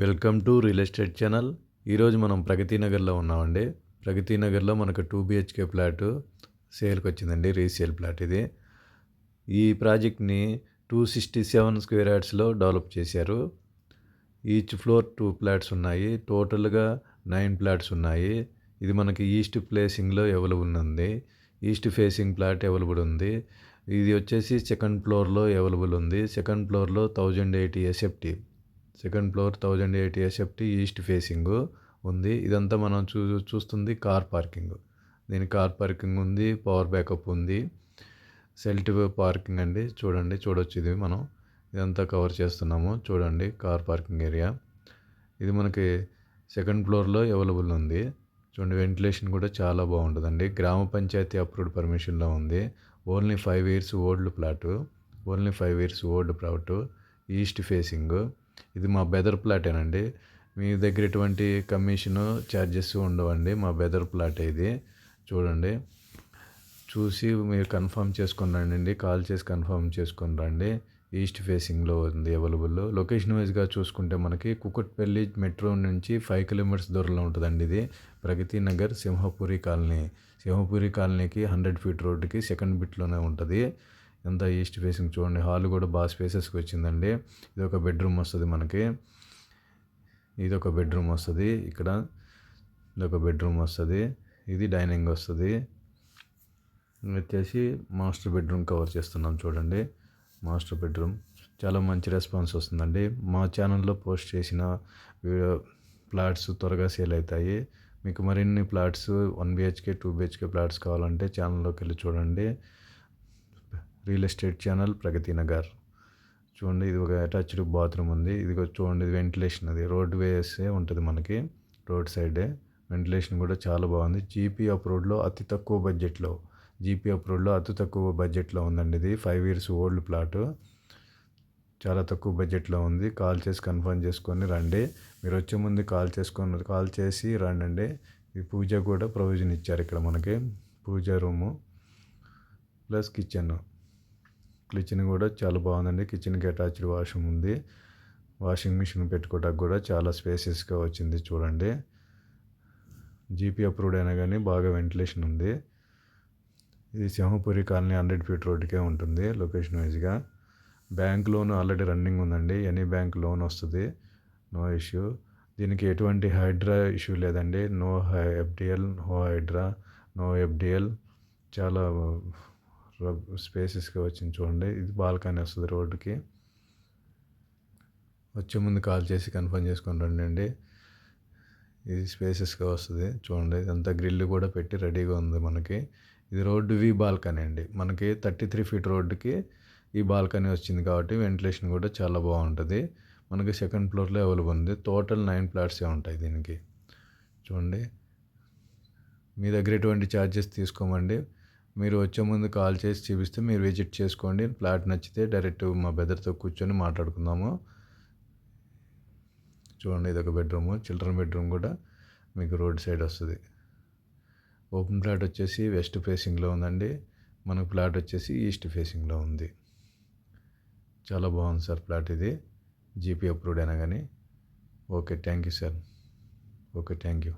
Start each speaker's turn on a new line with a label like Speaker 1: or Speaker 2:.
Speaker 1: Welcome to real estate channel. ఈరోజు మనం ప్రగతి నగర్లో ఉన్నామండి. ప్రగతి నగర్లో మనకు 2 బిహెచ్కే ఫ్లాట్ సేల్కి వచ్చిందండి. రీసేల్ ఫ్లాట్ ఇది. ఈ ప్రాజెక్ట్ని 267 స్క్వేర్ యార్డ్స్లో డెవలప్ చేశారు. ఈచ్ ఫ్లోర్ 2 ఫ్లాట్స్ ఉన్నాయి. టోటల్గా 9 ఫ్లాట్స్ ఉన్నాయి. ఇది మనకి ఈస్ట్ ప్లేసింగ్లో అవైలబుల్ ఉంది. ఈస్ట్ ఫేసింగ్ ఫ్లాట్ అవైలబుల్ ఉంది. ఇది వచ్చేసి సెకండ్ ఫ్లోర్లో అవైలబుల్ ఉంది. సెకండ్ ఫ్లోర్లో 1080 SFT. Second floor 1080 SFT east facing ఉంది. ఇదంతా మనం చూస్తుంది కార్ పార్కింగ్. దీని కార్ పార్కింగ్ ఉంది, పవర్ బ్యాకప్ ఉంది, సెల్ఫ్ పార్కింగ్ అండి. చూడొచ్చు ఇది మనం ఇదంతా కవర్ చేస్తున్నాము. చూడండి కార్ పార్కింగ్ ఏరియా. ఇది మనకి సెకండ్ ఫ్లోర్లో అవైలబుల్ ఉంది. చూడండి వెంటిలేషన్ కూడా చాలా బాగుంటుందండి. గ్రామ పంచాయతీ అప్రూవ్డ్ పర్మిషన్లో ఉంది. Only 5 years old plot. Only 5 years old plot. East facing. ఇది మా బెదర్ ప్లాటేనండి. మీ దగ్గర ఎటువంటి కమిషను ఛార్జెస్ ఉండవండి. మా బెదర్ ప్లాట్ ఇది. చూడండి, చూసి మీరు కన్ఫర్మ్ చేసుకొని రండి. కాల్ చేసి కన్ఫర్మ్ చేసుకొని రండి. ఈస్ట్ ఫేసింగ్లో ఉంది అవైలబుల్. లొకేషన్ వైజ్గా చూసుకుంటే మనకి కుకట్పల్లి మెట్రో నుంచి 5 కిలోమీటర్స్ దూరంలో ఉంటుందండి. ఇది ప్రగతి నగర్ సింహపురి కాలనీ. సింహపురి కాలనీకి 100 ఫీట్ రోడ్డుకి సెకండ్ బిట్లోనే ఉంటుంది. ఎంత ఈస్ట్ ఫేసింగ్ చూడండి. హాల్ కూడా బాగా స్పేసెస్కి వచ్చిందండి. ఇది ఒక బెడ్రూమ్ వస్తుంది మనకి. ఇదొక బెడ్రూమ్ వస్తుంది. ఇక్కడ ఇదొక బెడ్రూమ్ వస్తుంది. ఇది డైనింగ్ వస్తుంది. వచ్చేసి మాస్టర్ బెడ్రూమ్ కవర్ చేస్తున్నాం. చూడండి మాస్టర్ బెడ్రూమ్. చాలా మంచి రెస్పాన్స్ వస్తుందండి. మా ఛానల్లో పోస్ట్ చేసిన ఫ్లాట్స్ త్వరగా సేల్ అవుతాయి. మీకు మరిన్ని ఫ్లాట్స్ 1 బిహెచ్కే 2 బిహెచ్కే ఫ్లాట్స్ కావాలంటే ఛానల్లోకి వెళ్ళి చూడండి. Real estate channel Pragathi Nagar. చూడండి ఇది ఒక అటాచ్డ్ బాత్రూమ్ ఉంది. ఇది చూడండి, ఇది వెంటిలేషన్. అది రోడ్ వేసే ఉంటుంది మనకి, రోడ్ సైడే. వెంటిలేషన్ కూడా చాలా బాగుంది. జీపీ అప్రూవ్డ్లో అతి తక్కువ బడ్జెట్లో ఉందండి. ఇది 5 ఇయర్స్ ఓల్డ్ ప్లాటు. చాలా తక్కువ బడ్జెట్లో ఉంది. కాల్ చేసి కన్ఫర్మ్ చేసుకొని రండి. మీరు వచ్చే ముందు కాల్ చేసి రండి. ఈ పూజ కూడా ప్రొవిజన్ ఇచ్చారు ఇక్కడ మనకి. పూజ రూము ప్లస్ కిచెన్ కూడా చాలా బాగుందండి. కిచెన్కి అటాచ్డ్ వాష్రూమ్ ఉంది. వాషింగ్ మిషన్ పెట్టుకోవడానికి కూడా చాలా స్పేసెస్గా వచ్చింది. చూడండి, జీపీ అప్రూవ్డ్ అయినా కానీ బాగా వెంటిలేషన్ ఉంది. ఇది సింహపురి కాలనీ 100 ఫీట్ రోడ్డుకే ఉంటుంది లొకేషన్ వైజ్గా. బ్యాంక్ లోన్ ఆల్రెడీ రన్నింగ్ ఉందండి. ఎనీ బ్యాంక్ లోన్ వస్తుంది, నో ఇష్యూ. దీనికి ఎటువంటి హైడ్రా ఇష్యూ లేదండి. No FDL, no FDL. చాలా స్పేసెస్గా వచ్చింది. చూడండి, ఇది బాల్కనీ వస్తుంది రోడ్డుకి. వచ్చే ముందు కాల్ చేసి కన్ఫర్మ్ చేసుకొని రండి. ఇది స్పేసెస్గా వస్తుంది. చూడండి, ఇదంతా గ్రిల్ కూడా పెట్టి రెడీగా ఉంది మనకి. ఇది రోడ్డు వి బాల్కనీ అండి. మనకి 33 ఫీట్ రోడ్డుకి ఈ బాల్కనీ వచ్చింది కాబట్టి వెంటిలేషన్ కూడా చాలా బాగుంటుంది. మనకి సెకండ్ ఫ్లోర్లో అవైలబుల్ ఉంది. టోటల్ 9 ఫ్లాట్సే ఉంటాయి దీనికి. చూడండి, మీ దగ్గర ఎటువంటి ఛార్జెస్ తీసుకోమండి. మీరు వచ్చే ముందు కాల్ చేసి చూపిస్తే మీరు విజిట్ చేసుకోండి. ఫ్లాట్ నచ్చితే డైరెక్ట్ మా బెదర్తో కూర్చొని మాట్లాడుకుందాము. చూడండి, ఇదొక బెడ్రూము. చిల్డ్రన్ బెడ్రూమ్ కూడా మీకు రోడ్ సైడ్ వస్తుంది. ఓపెన్ ఫ్లాట్ వచ్చేసి వెస్ట్ ఫేసింగ్లో ఉందండి. మనకు ఫ్లాట్ వచ్చేసి ఈస్ట్ ఫేసింగ్లో ఉంది. చాలా బాగుంది సార్ ఫ్లాట్ ఇది. జీపీ అప్రూవ్డ్ అయినా కానీ. Okay, thank you sir. Okay, thank you.